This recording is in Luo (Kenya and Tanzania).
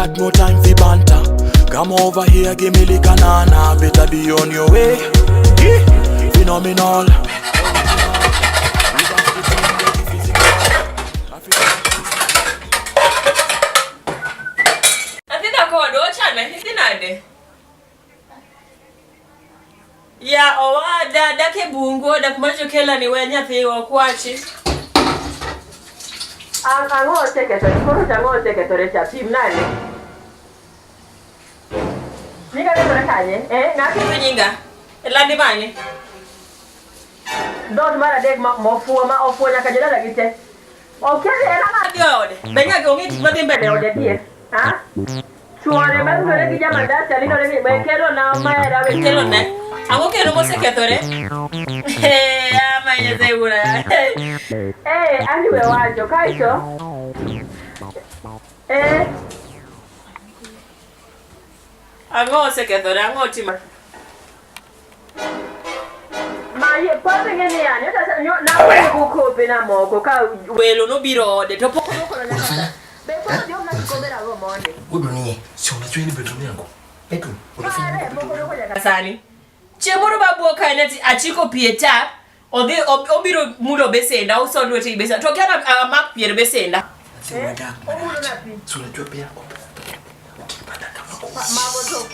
got no time for banter. Come over here, give me the banana. Better be on your way. Phenomenal. Ya owada dake bungo da kumacho kela ni wenya thi okwachi. Ango secretary, koro tango secretary cha team nani? Nika ndio kanye? Ngati nyinga. Elandi mani. Don't mara deg ofuo nyaka jela gite. Okay, era na diode. Benga gongi madhi mbele ode die. Ha? Chuore ba ngore ki jama da chalino le be kelo na maera be kelo ne. Ango kelo mo sekretore. Ama yeze ura. Andiwe wacho kaicho. Ango sekretore ango tima. Maye papa ngene yani na ko pe na moko ka welo no biro de to poko no kono na. Be ko dio na ko bera go monde. Uduni, si unajua ni bedroom yangu. Bedroom. Unafanya moko no koja kasani. Chemoro babu kainati achiko pieta obiro mulo besenda uso lwete besenda. Tokana mak pier besenda. Si unajua. Si unajua pia. Ukipata kama Mago to